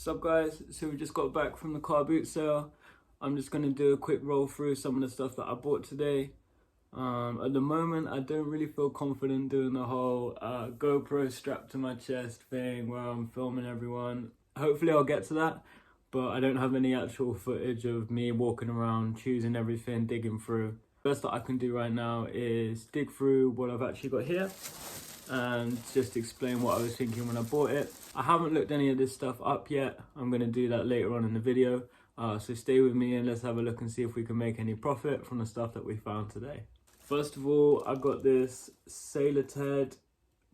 What's up guys, so we just got back from the car boot sale. I'm just going to do a quick roll through some of the stuff that I bought today. At the moment I don't really feel confident doing the whole GoPro strapped to my chest thing where I'm filming everyone. Hopefully I'll get to that, but I don't have any actual footage of me walking around choosing everything, digging through. The best that I can do right now is dig through what I've actually got here and just explain what I was thinking when I bought it. I haven't looked any of this stuff up yet. I'm going to do that later on in the video. So stay with me and let's have a look and see if we can make any profit from the stuff that we found today. First of all, I got this Sailor Ted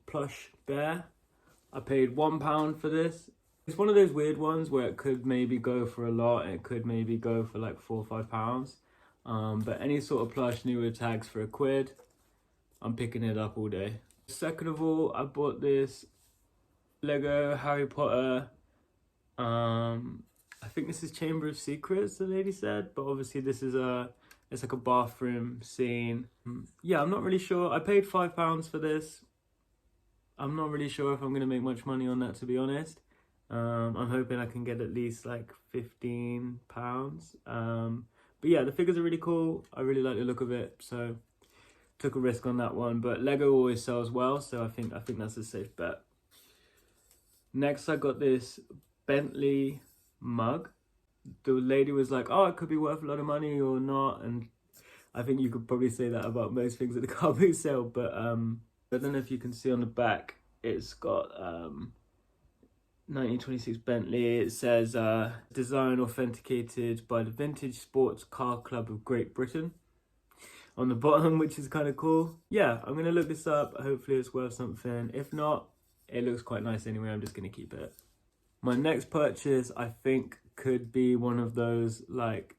plush bear. I paid £1 for this. It's one of those weird ones where it could maybe go for a lot. It could maybe go for like £4 or £5. But any sort of plush newer tags for £1, I'm picking it up all day. Second of all, I bought this Lego Harry Potter, I think this is Chamber of Secrets, the lady said, but obviously this is it's like a bathroom scene. Yeah, I'm not really sure. I paid £5 for this. I'm not really sure if I'm going to make much money on that, to be honest. I'm hoping I can get at least like £15. But yeah, the figures are really cool. I really like the look of it, so took a risk on that one. But Lego always sells well, so I think that's a safe bet. Next, I got this Bentley mug. The lady was like, oh, it could be worth a lot of money or not, and I think you could probably say that about most things at the car boot sale, but I don't know if you can see on the back, it's got 1926 Bentley. It says design authenticated by the Vintage Sports Car Club of Great Britain on the bottom, which is kind of cool. Yeah, I'm gonna look this up. Hopefully it's worth something. If not, it looks quite nice anyway. I'm just gonna keep it. My next purchase, I think, could be one of those like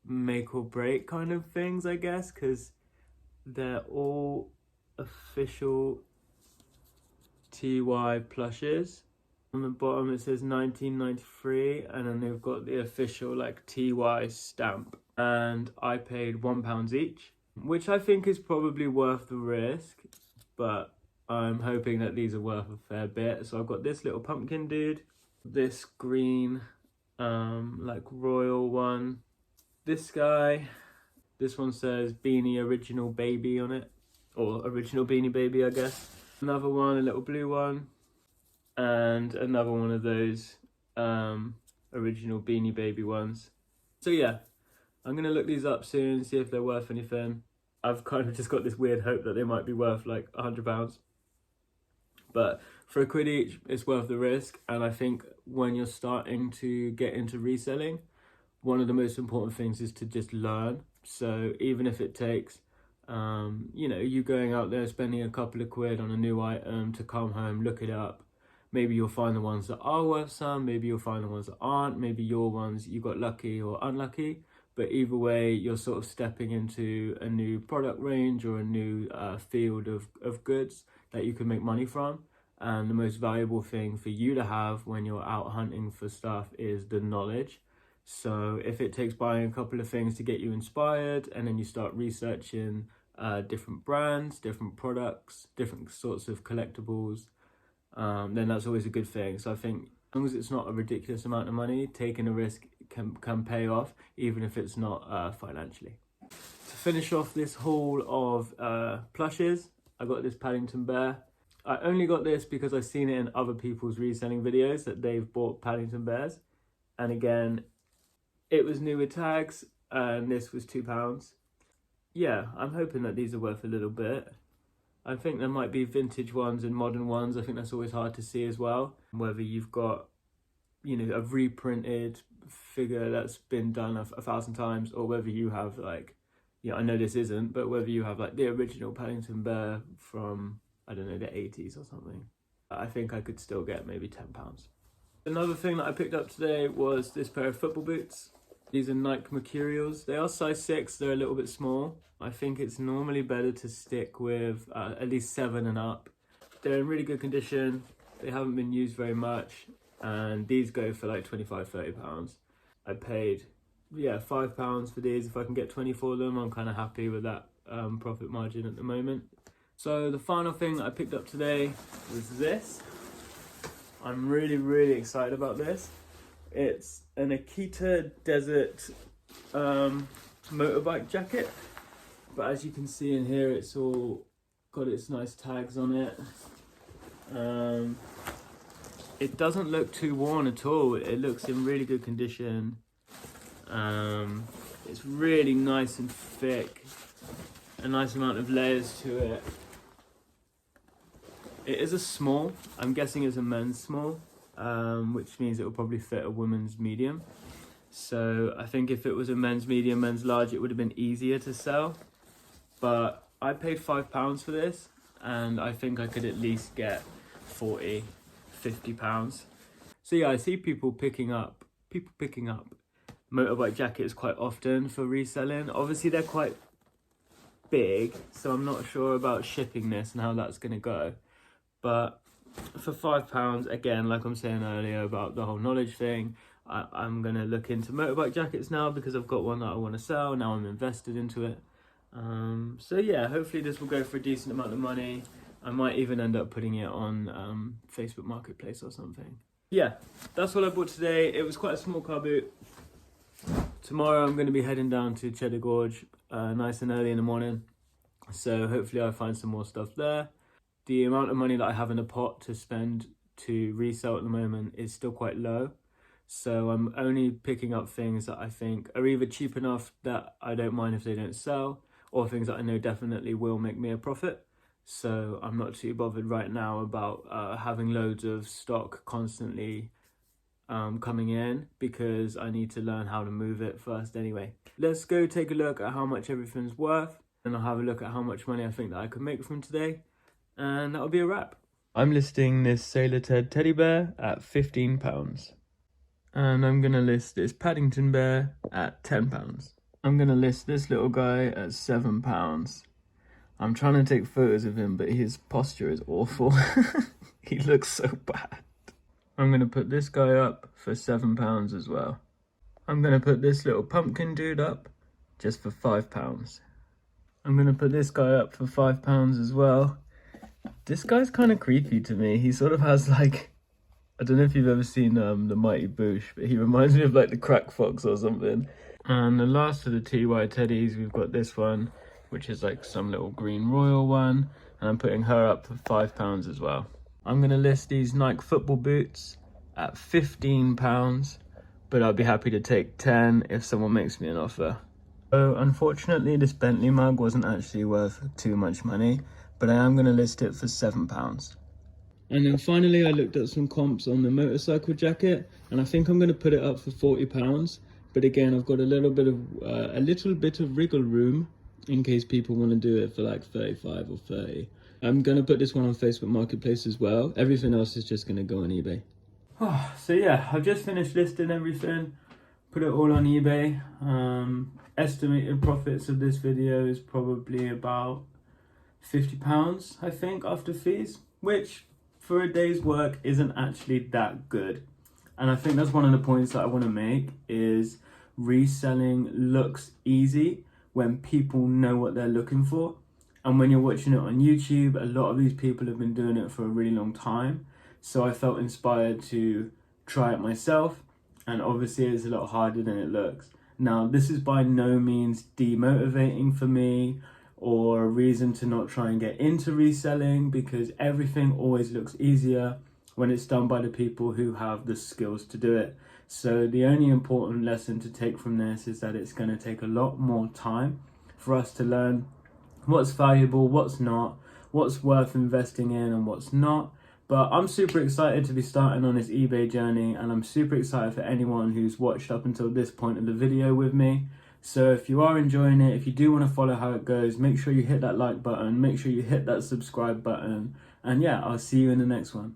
make or break kind of things, I guess, because they're all official TY plushes. On the bottom it says 1993, and then they've got the official like TY stamp, and I paid £1 each, which I think is probably worth the risk, but I'm hoping that these are worth a fair bit. So I've got this little pumpkin dude, this green like royal one, this guy, this one says Beanie Original Baby on it, or Original Beanie Baby, I guess. Another one, a little blue one, and another one of those original Beanie Baby ones. So yeah, I'm gonna look these up soon, see if they're worth anything. I've kind of just got this weird hope that they might be worth like £100. But for £1 each, it's worth the risk. And I think when you're starting to get into reselling, one of the most important things is to just learn. So even if it takes, you know, you going out there, spending a couple of quid on a new item to come home, look it up. Maybe you'll find the ones that are worth some, maybe you'll find the ones that aren't, maybe your ones you got lucky or unlucky. But either way, you're sort of stepping into a new product range or a new field of goods that you can make money from. And the most valuable thing for you to have when you're out hunting for stuff is the knowledge. So if it takes buying a couple of things to get you inspired, and then you start researching different brands, different products, different sorts of collectibles, then that's always a good thing. So I think as long as it's not a ridiculous amount of money, taking a risk can pay off, even if it's not financially. To finish off this haul of plushes, I got this Paddington Bear. I only got this because I've seen it in other people's reselling videos that they've bought Paddington Bears. And again, it was new with tags, and this was £2. Yeah, I'm hoping that these are worth a little bit. I think there might be vintage ones and modern ones. I think that's always hard to see as well. Whether you've got, you know, a reprinted figure that's been done 1,000 times, or whether you have like, yeah, I know this isn't, but whether you have like the original Paddington Bear from, I don't know, the 80s or something. I think I could still get maybe £10. Another thing that I picked up today was this pair of football boots. These are Nike Mercurials. They are size 6, they're a little bit small. I think it's normally better to stick with at least 7 and up. They're in really good condition. They haven't been used very much. And these go for like £25–30. I paid, yeah, £5 for these. If I can get 20 for them, I'm kind of happy with that profit margin at the moment. So the final thing that I picked up today was this. I'm really excited about this. It's an Akita Desert motorbike jacket, but as you can see in here, it's all got its nice tags on it. It doesn't look too worn at all. It looks in really good condition. It's really nice and thick, a nice amount of layers to it. It is a small. I'm guessing it's a men's small, which means it will probably fit a woman's medium. So I think if it was a men's medium, men's large, it would have been easier to sell. But I paid £5 for this, and I think I could at least get 40, 50 pounds. So yeah, I see people picking up motorbike jackets quite often for reselling. Obviously they're quite big, so I'm not sure about shipping this and how that's going to go. But for £5, again, like I'm saying earlier about the whole knowledge thing, I'm going to look into motorbike jackets now because I've got one that I want to sell. Now I'm invested into it. So yeah, hopefully this will go for a decent amount of money. I might even end up putting it on Facebook Marketplace or something. Yeah, that's all I bought today. It was quite a small car boot. Tomorrow I'm going to be heading down to Cheddar Gorge nice and early in the morning. So hopefully I find some more stuff there. The amount of money that I have in a pot to spend to resell at the moment is still quite low. So I'm only picking up things that I think are either cheap enough that I don't mind if they don't sell, or things that I know definitely will make me a profit. So I'm not too bothered right now about having loads of stock constantly coming in, because I need to learn how to move it first anyway. Let's go take a look at how much everything's worth, and I'll have a look at how much money I think that I could make from today, and that'll be a wrap. I'm listing this Sailor Ted teddy bear at £15, and I'm gonna list this Paddington bear at £10. I'm gonna list this little guy at £7. I'm trying to take photos of him, but his posture is awful. He looks so bad. I'm going to put this guy up for £7 as well. I'm going to put this little pumpkin dude up just for £5. I'm going to put this guy up for £5 as well. This guy's kind of creepy to me. He sort of has like, I don't know if you've ever seen The Mighty Boosh, but he reminds me of like the Crack Fox or something. And the last of the TY teddies, we've got this one, which is like some little green royal one, and I'm putting her up for £5 as well. I'm going to list these Nike football boots at £15, but I'll be happy to take 10 if someone makes me an offer. So unfortunately this Bentley mug wasn't actually worth too much money, but I am going to list it for £7. And then finally I looked at some comps on the motorcycle jacket, and I think I'm going to put it up for £40. But again, I've got a little bit of wriggle room in case people want to do it for like 35 or 30. I'm going to put this one on Facebook Marketplace as well. Everything else is just going to go on eBay. So yeah, I've just finished listing everything, put it all on eBay. Estimated profits of this video is probably about £50, I think, after fees, which for a day's work isn't actually that good. And I think that's one of the points that I want to make, is reselling looks easy when people know what they're looking for. And when you're watching it on YouTube, a lot of these people have been doing it for a really long time. So I felt inspired to try it myself. And obviously it's a lot harder than it looks. Now, this is by no means demotivating for me or a reason to not try and get into reselling, because everything always looks easier when it's done by the people who have the skills to do it. So the only important lesson to take from this is that it's going to take a lot more time for us to learn what's valuable, what's not, what's worth investing in and what's not. But I'm super excited to be starting on this eBay journey, and I'm super excited for anyone who's watched up until this point of the video with me. So if you are enjoying it, if you do want to follow how it goes, make sure you hit that like button, make sure you hit that subscribe button, and yeah, I'll see you in the next one.